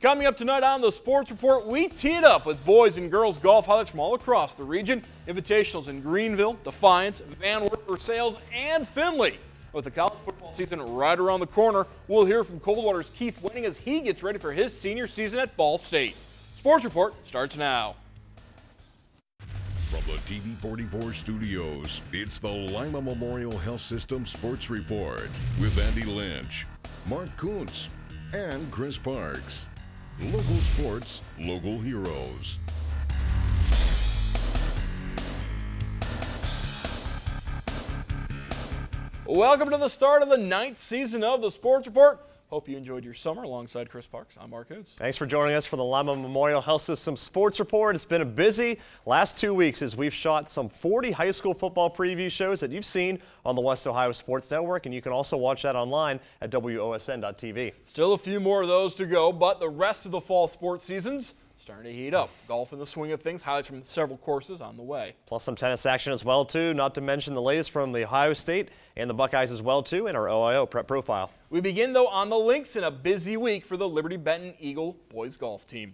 Coming up tonight on the Sports Report, we tee it up with boys and girls golf highlights from all across the region. Invitationals in Greenville, Defiance, Van Wert, Versailles, and Findlay. With the college football season right around the corner, we'll hear from Coldwater's Keith Winning as he gets ready for his senior season at Ball State. Sports Report starts now. From the TV44 studios, it's the Lima Memorial Health System Sports Report with Andy Lynch, Mark Kuntz, and Chris Parks. Local sports, local heroes. Welcome to the start of the 9th season of the Sports Report. Hope you enjoyed your summer alongside Chris Parks. I'm Mark Kuntz. Thanks for joining us for the Lima Memorial Health System Sports Report. It's been a busy last 2 weeks as we've shot some 40 high school football preview shows that you've seen on the West Ohio Sports Network, and you can also watch that online at WOSN.TV. Still a few more of those to go, but the rest of the fall sports season's starting to heat up. Golf in the swing of things, highlights from several courses on the way. Plus some tennis action as well, too, not to mention the latest from the Ohio State and the Buckeyes as well, too, in our OIO Prep Profile. We begin, though, on the links in a busy week for the Liberty Benton Eagle boys golf team.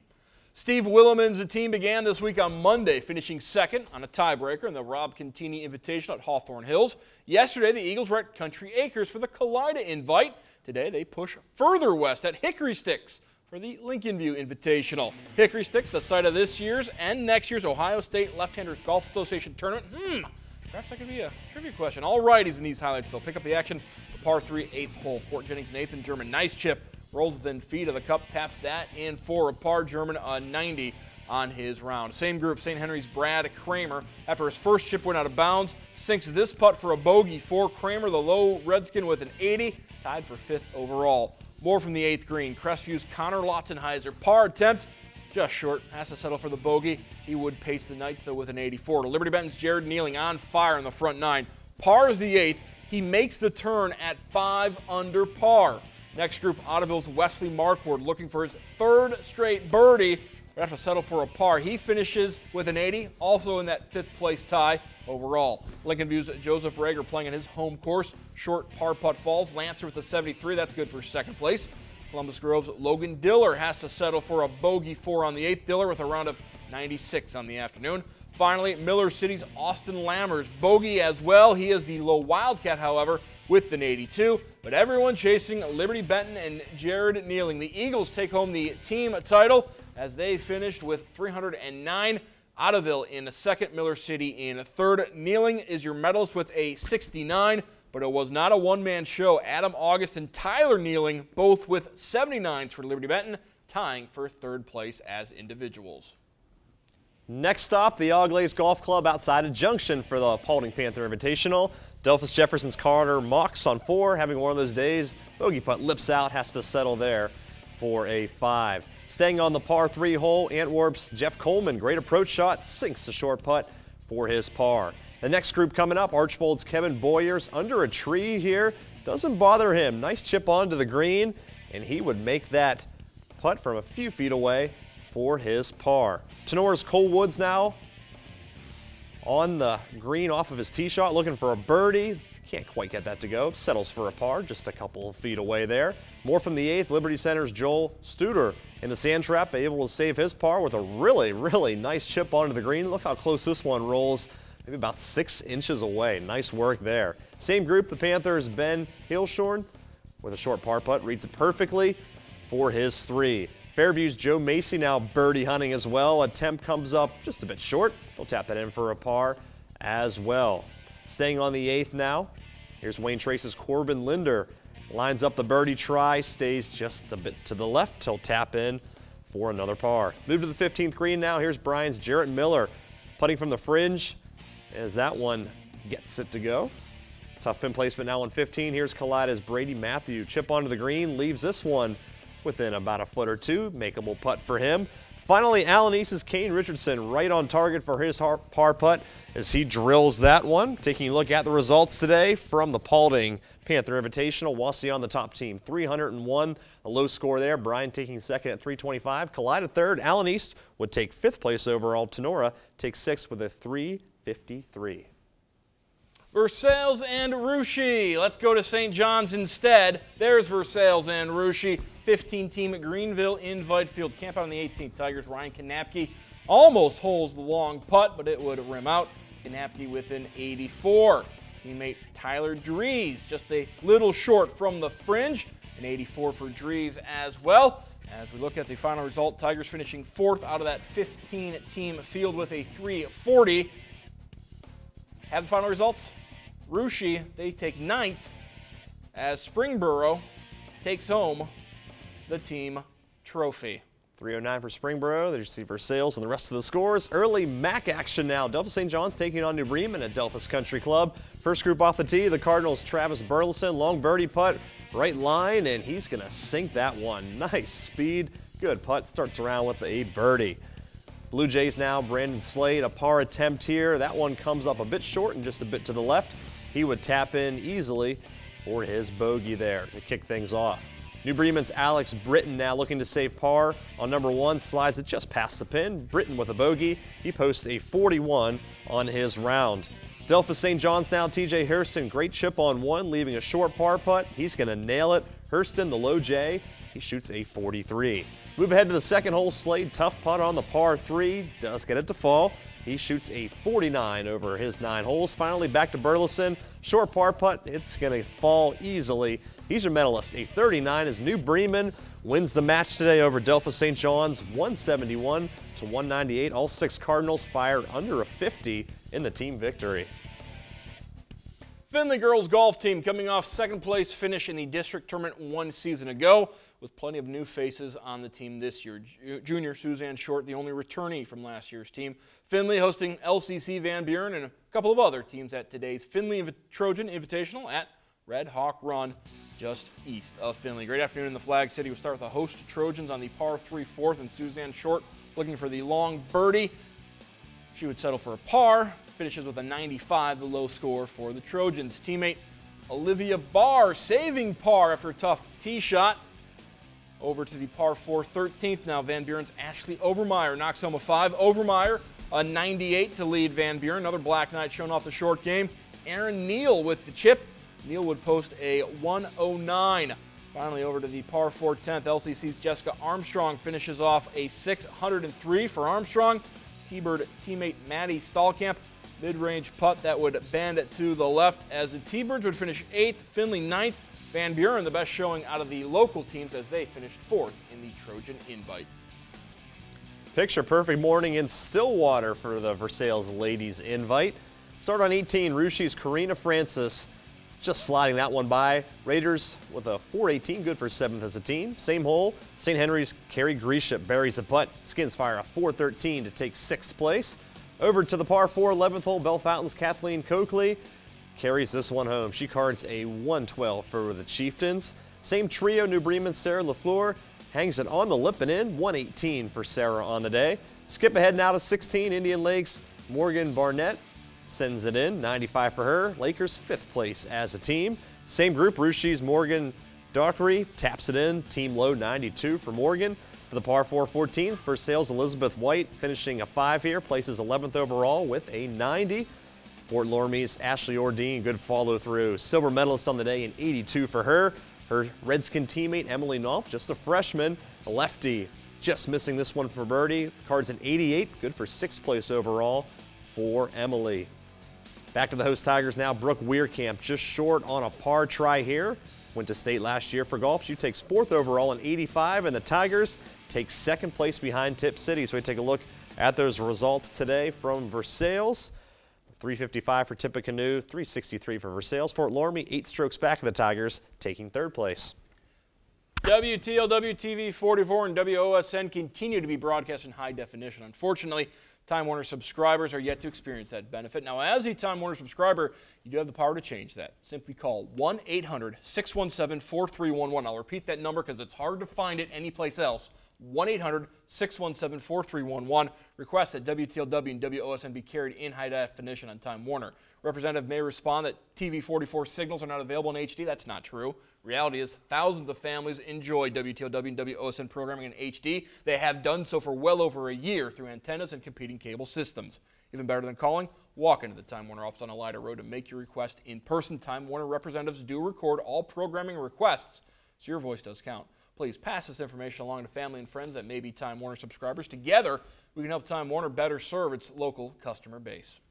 Steve Williman's team began this week on Monday, finishing second on a tiebreaker in the Rob Contini Invitational at Hawthorne Hills. Yesterday, the Eagles were at Country Acres for the Kalida Invite. Today, they push further west at Hickory Sticks for the Lincoln View Invitational. Hickory Sticks, the site of this year's and next year's Ohio State Left-Handers Golf Association Tournament. Perhaps that could be a trivia question. All righties in these highlights. They'll pick up the action. The par 3 8th hole. Fort Jennings Nathan German. Nice chip. Rolls within feet of the cup. Taps that in for a par. German a 90 on his round. Same group, St. Henry's Brad Kramer. After his first chip went out of bounds, sinks this putt for a bogey for Kramer. The low Redskin with an 80. Tied for 5th overall. More from the 8th green. Crestview's Connor Lotzenheiser. Par attempt, just short. Has to settle for the bogey. He would pace the Knights, though, with an 84. To Liberty Benton's Jared Nealing on fire in the front 9. Par is the 8th. He makes the turn at 5 under par. Next group, Otterville's Wesley Markward looking for his 3rd straight birdie. But have to settle for a par. He finishes with an 80, also in that 5th place tie overall. Lincoln View's Joseph Rager playing in his home course. Short par putt falls. Lancer with a 73. That's good for 2nd place. Columbus Grove's Logan Diller has to settle for a bogey 4 on the 8th. Diller with a round of 96 on the afternoon. Finally, Miller City's Austin Lammers. Bogey as well. He is the low Wildcat, however, with an 82. But everyone chasing Liberty Benton and Jared Nealing. The Eagles take home the team title as they finished with 309. Otterville in 2nd, Miller City in 3rd. Nealing is your medalist with a 69, but it was not a one-man show. Adam August and Tyler Nealing, both with 79s for Liberty Benton, tying for 3rd place as individuals. Next stop, the Auglaize Golf Club outside of Junction for the Paulding Panther Invitational. Delphus Jefferson's Carter Mox on 4, having one of those days. Bogey putt lips out, has to settle there for a 5. Staying on the par 3 hole, Antwerp's Jeff Coleman, great approach shot, sinks the short putt for his par. The next group coming up, Archbold's Kevin Boyers under a tree here. Doesn't bother him. Nice chip onto the green, and he would make that putt from a few feet away for his par. Tenora's Cole Woods now on the green off of his tee shot, looking for a birdie. Can't quite get that to go. Settles for a par, just a couple of feet away there. More from the 8th, Liberty Center's Joel Studer in the sand trap, able to save his par with a really, really nice chip onto the green. Look how close this one rolls, maybe about 6 inches away. Nice work there. Same group, the Panthers' Ben Hilshorn with a short par putt, reads it perfectly for his 3. Fairview's Joe Macy now birdie hunting as well. Attempt comes up just a bit short. He'll tap that in for a par as well. Staying on the 8th now, here's Wayne Trace's Corbin Linder. Lines up the birdie try, stays just a bit to the left. He'll tap in for another par. Move to the 15th green now. Here's Brian's Jarrett Miller putting from the fringe as that one gets it to go. Tough pin placement now on 15. Here's Kalida's Brady Matthew. Chip onto the green, leaves this one within about a foot or two. Makeable putt for him. Finally, Allen East's Kane Richardson right on target for his par putt as he drills that one. Taking a look at the results today from the Paulding Panther Invitational. Wassey on the top team, 301, a low score there. Brian taking second at 325. Kalida third. Allen East would take 5th place overall. Tenora takes 6th with a 353. Versailles and Russia. Let's go to St. John's instead. There's Versailles and Russia. 15-team Greenville Invite Field camp out on the 18th. Tigers' Ryan Kanapke almost holes the long putt, but it would rim out. Kanapke with an 84. Teammate Tyler Dries just a little short from the fringe. An 84 for Dries as well. As we look at the final result, Tigers finishing 4th out of that 15-team field with a 340. Have the final results? Russia, they take 9th as Springboro takes home the team trophy. 309 for Springboro. There's the Versailles and the rest of the scores. Early MAC action now. Delphos St. John's taking on New Bremen at Delphos Country Club. First group off the tee, the Cardinals' Travis Burleson. Long birdie putt, right line, and he's going to sink that one. Nice speed, good putt. Starts around with a birdie. Blue Jays now, Brandon Slade, a par attempt here. That one comes up a bit short and just a bit to the left. He would tap in easily for his bogey there to kick things off. New Bremen's Alex Britton now looking to save par on number 1, slides it just past the pin. Britton with a bogey. He posts a 41 on his round. Delphos St. John's now, TJ Hurston, great chip on 1, leaving a short par putt. He's going to nail it. Hurston, the low J, he shoots a 43. Move ahead to the second hole. Slade, tough putt on the par 3, does get it to fall. He shoots a 49 over his 9 holes. Finally back to Burleson. Short par putt, it's going to fall easily. He's your medalist, a 39 as New Bremen wins the match today over Delphos St. John's, 171 to 198. All 6 Cardinals fired under a 50 in the team victory. Findlay girls golf team coming off second place finish in the district tournament 1 season ago with plenty of new faces on the team this year. Junior Suzanne Short, the only returnee from last year's team. Findlay hosting LCC Van Buren and a couple of other teams at today's Findlay Trojan Invitational at Red Hawk Run just east of Findlay. Great afternoon in the Flag City. We'll start with the host Trojans on the par 3 fourth, and Suzanne Short looking for the long birdie. She would settle for a par, finishes with a 95, the low score for the Trojans. Teammate Olivia Barr saving par after a tough tee shot. Over to the par 4 13th now. Van Buren's Ashley Overmeyer knocks home a 5. Overmeyer a 98 to lead Van Buren. Another Black Knight showing off the short game. Aaron Neal with the chip. Neal would post a 109. Finally over to the par 4 10th. LCC's Jessica Armstrong finishes off a 603 for Armstrong. T-Bird teammate Maddie Stallkamp. Mid-range putt that would bend to the left as the T-Birds would finish 8th, Findlay 9th. Van Buren the best showing out of the local teams as they finished 4th in the Trojan Invite. Picture perfect morning in Stillwater for the Versailles Ladies Invite. Start on 18, Russia's Karina Francis just sliding that one by. Raiders with a 418, good for 7th as a team. Same hole, St. Henry's Carrie Grisham buries a putt. Skins fire a 413 to take 6th place. Over to the par 4 11th hole, Bell Fountain's Kathleen Coakley carries this one home. She cards a 112 for the Chieftains. Same trio, New Bremen's Sarah LaFleur hangs it on the lip and in, 118 for Sarah on the day. Skip ahead now to 16, Indian Lakes Morgan Barnett sends it in, 95 for her. Lakers 5th place as a team. Same group, Russia's Morgan Dockery taps it in, team low 92 for Morgan. For the par 4 14th, Versailles Elizabeth White finishing a 5 here, places 11th overall with a 90. Fort Loramie's Ashley Ordine, good follow through. Silver medalist on the day, an 82 for her. Her Redskin teammate Emily Knopf, just a freshman, a lefty, just missing this one for birdie. Cards an 88, good for 6th place overall for Emily. Back to the host Tigers now. Brooke Weirkamp just short on a par try here. Went to state last year for golf. She takes 4th overall in 85, and the Tigers take 2nd place behind Tip City. So we take a look at those results today from Versailles. 355 for Tippecanoe, 363 for Versailles. Fort Loramie, 8 strokes back of the Tigers, taking 3rd place. WTLW TV 44 and WOSN continue to be broadcast in high definition. Unfortunately, Time Warner subscribers are yet to experience that benefit. Now, as a Time Warner subscriber, you do have the power to change that. Simply call 1-800-617-4311. I'll repeat that number because it's hard to find it anyplace else. 1-800-617-4311. Request that WTLW and WOSN be carried in high definition on Time Warner. Representative may respond that TV 44 signals are not available in HD. That's not true. Reality is thousands of families enjoy WTLW and WOSN programming in HD. They have done so for well over a year through antennas and competing cable systems. Even better than calling, walk into the Time Warner office on Elida Road to make your request in person. Time Warner representatives do record all programming requests, so your voice does count. Please pass this information along to family and friends that may be Time Warner subscribers. Together, we can help Time Warner better serve its local customer base.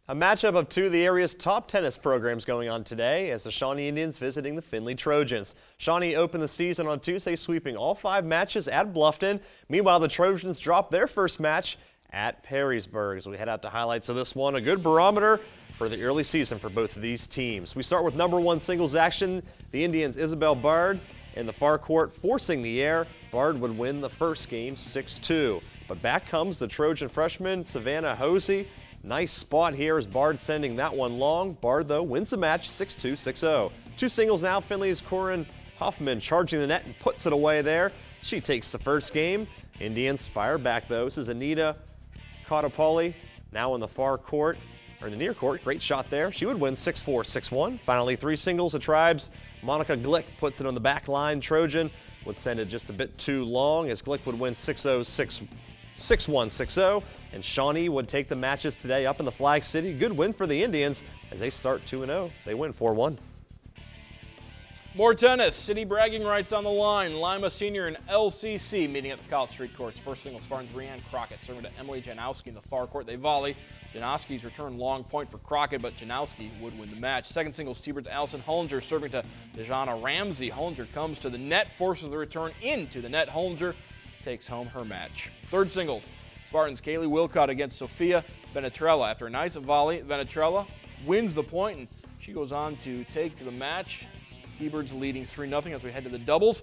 A matchup of two of the area's top tennis programs going on today as the Shawnee Indians visiting the Findlay Trojans. Shawnee opened the season on Tuesday, sweeping all 5 matches at Bluffton. Meanwhile, the Trojans dropped their first match at Perrysburg. As we head out to highlights of this one, a good barometer for the early season for both of these teams. We start with #1 singles action. The Indians' Isabel Bard in the far court forcing the air. Bard would win the first game 6-2. But back comes the Trojan freshman, Savannah Hosey. Nice spot here as Bard sending that one long. Bard, though, wins the match 6-2, 6-0. Two singles now. Finley's Corin Hoffman charging the net and puts it away there. She takes the first game. Indians fire back, though. This is Anita Cottopoli now in the far court, or in the near court. Great shot there. She would win 6-4, 6-1. Finally, 3 singles. The Tribes. Monica Glick puts it on the back line. Trojan would send it just a bit too long as Glick would win 6-0, 6-1, 6-0. And Shawnee would take the matches today up in the Flag City. Good win for the Indians as they start 2-0. They win 4-1. More tennis. City bragging rights on the line. Lima Senior and LCC meeting at the College Street courts. First single, Spartans' Rianne Crockett serving to Emily Janowski in the far court. They volley. Janowski's return long point for Crockett, but Janowski would win the match. Second singles, T-Bird's Allison Hollinger serving to Dejana Ramsey. Hollinger comes to the net, forces the return into the net. Hollinger takes home her match. Third singles, Spartans' Kaylee Wilcott against Sophia Venetrella. After a nice volley, Venetrella wins the point, and she goes on to take the match. T-Birds leading 3-0 as we head to the doubles.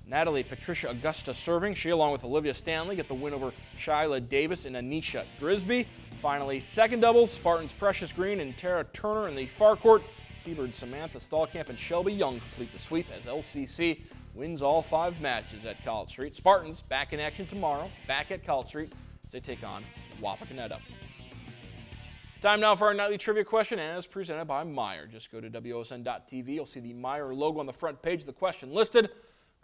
Natalie Patricia Augusta serving. She, along with Olivia Stanley, get the win over Shyla Davis and Anisha Grisby. Finally, second doubles, Spartans' Precious Green and Tara Turner in the far court. T-Birds' Samantha Stallkamp and Shelby Young complete the sweep as LCC wins all 5 matches at College Street. Spartans back in action tomorrow, back at College Street as they take on Wapakoneta. Time now for our nightly trivia question, as presented by Meijer. Just go to WOSN.TV. You'll see the Meijer logo on the front page of the question listed.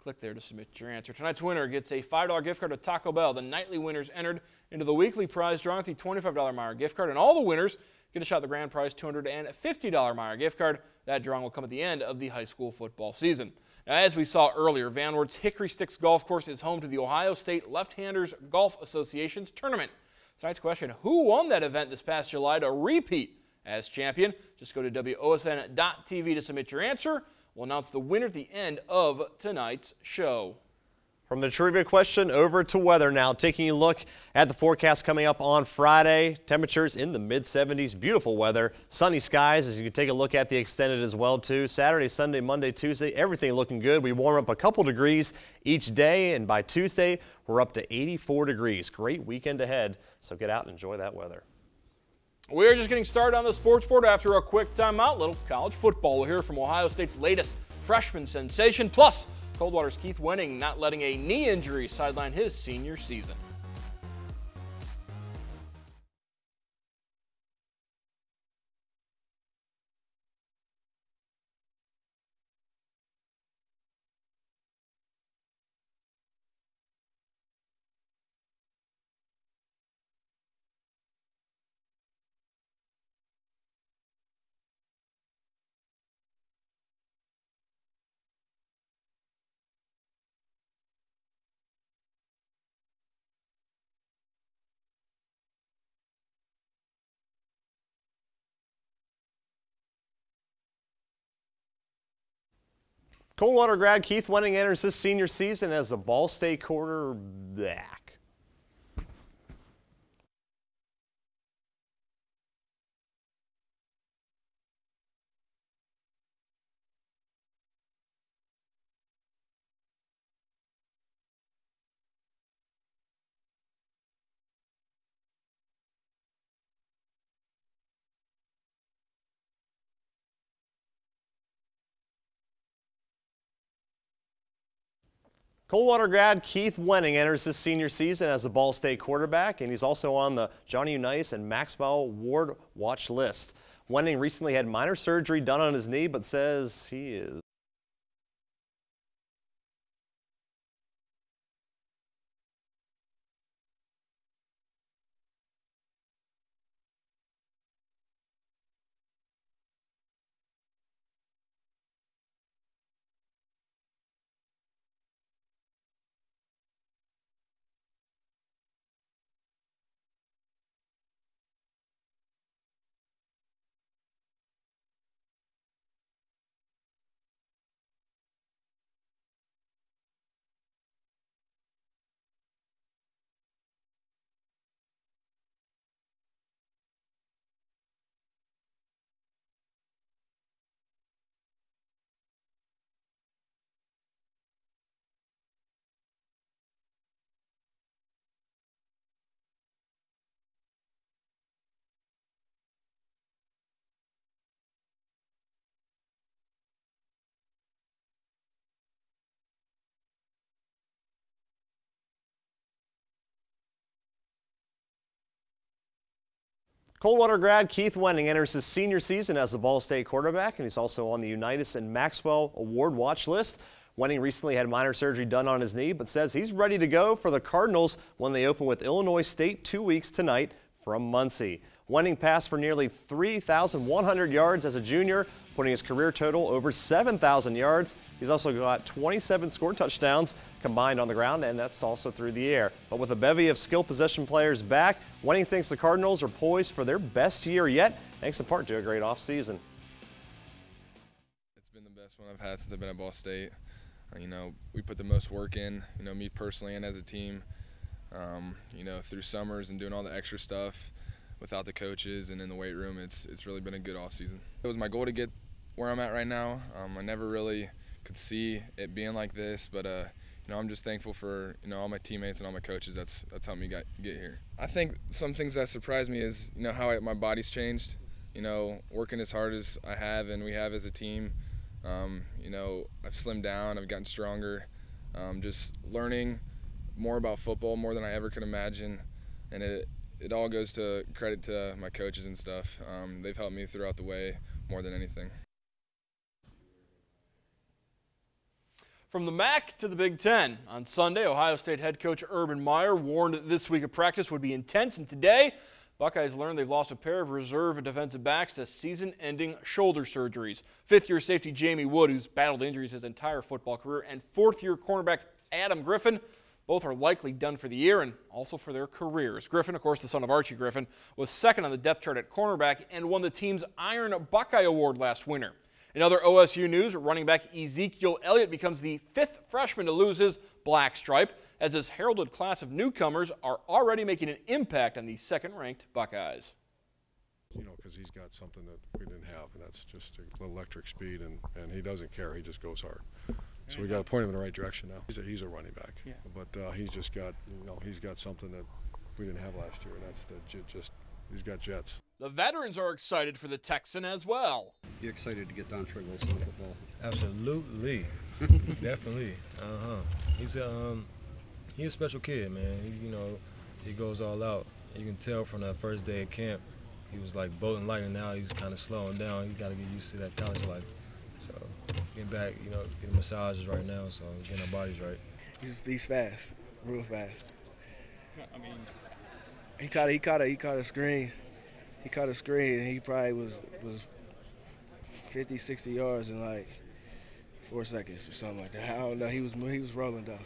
Click there to submit your answer. Tonight's winner gets a $5 gift card to Taco Bell. The nightly winners entered into the weekly prize drawing with the $25 Meijer gift card, and all the winners get a shot at the grand prize $250 Meijer gift card. That drawing will come at the end of the high school football season. Now, as we saw earlier, Van Ward's Hickory Sticks Golf Course is home to the Ohio State Left-Handers Golf Association's tournament. Tonight's question, who won that event this past July to repeat as champion? Just go to WOSN.TV to submit your answer. We'll announce the winner at the end of tonight's show. From the trivia question over to weather now, taking a look at the forecast coming up on Friday. Temperatures in the mid-70s, beautiful weather, sunny skies as you can take a look at the extended as well too. Saturday, Sunday, Monday, Tuesday, everything looking good. We warm up a couple degrees each day, and by Tuesday we're up to 84 degrees. Great weekend ahead, so get out and enjoy that weather. We're just getting started on the sports board after a quick timeout. Little college football. We'll hear from Ohio State's latest freshman sensation, plus Coldwater's Keith Wenning not letting a knee injury sideline his senior season. Coldwater grad Keith Wenning enters his senior season as a Ball State quarterback. Coldwater grad Keith Wenning enters his senior season as a Ball State quarterback, and he's also on the Johnny Unitas and Maxwell Ward watch list. Wenning recently had minor surgery done on his knee, but says he is Coldwater grad Keith Wenning enters his senior season as the Ball State quarterback, and he's also on the Unitas and Maxwell Award watch list. Wenning recently had minor surgery done on his knee, but says he's ready to go for the Cardinals when they open with Illinois State 2 weeks tonight from Muncie. Wenning passed for nearly 3,100 yards as a junior, putting his career total over 7,000 yards. He's also got 27 scored touchdowns combined on the ground, and that's also through the air. But with a bevy of skill possession players back, Wenning thinks the Cardinals are poised for their best year yet, thanks in part to a great offseason. It's been the best one I've had since I've been at Ball State. You know, we put the most work in, you know, me personally and as a team, you know, through summers and doing all the extra stuff without the coaches and in the weight room. It's really been a good offseason. It was my goal to get where I'm at right now. I never really could see it being like this, but you know, I'm just thankful for, you know, all my teammates and all my coaches that's helped me get here. I think some things that surprised me is, you know, how my body's changed. You know, working as hard as I have and we have as a team. You know, I've slimmed down, I've gotten stronger, just learning more about football, more than I ever could imagine, and it all goes to credit to my coaches and stuff. They've helped me throughout the way more than anything. From the MAC to the Big Ten. On Sunday, Ohio State head coach Urban Meyer warned that this week of practice would be intense, and today, Buckeyes learned they've lost a pair of reserve defensive backs to season-ending shoulder surgeries. Fifth-year safety Jamie Wood, who's battled injuries his entire football career, and fourth-year cornerback Adam Griffin, both are likely done for the year and also for their careers. Griffin, of course, the son of Archie Griffin, was second on the depth chart at cornerback and won the team's Iron Buckeye Award last winter. In other OSU news, running back Ezekiel Elliott becomes the fifth freshman to lose his black stripe, as his heralded class of newcomers are already making an impact on the second-ranked Buckeyes. You know, because he's got something that we didn't have, and that's just a electric speed, and he doesn't care. He just goes hard. So we got to point him in the right direction now. He's a running back, yeah. But he's just got, you know, he's got something that we didn't have last year, and that's he's got jets. The veterans are excited for the Texan as well. You excited to get Dontre Wilson in football? Absolutely, definitely. He's a special kid, man. You know, he goes all out. You can tell from that first day at camp, he was like bolting lightning. Now he's kind of slowing down. He's got to get used to that college life. So getting back, you know, getting massages right now, so getting our bodies right. He's fast, real fast. I mean, he caught a screen. He caught a screen, and he probably was 50, 60 yards in like 4 seconds or something like that. I don't know. He was rolling though.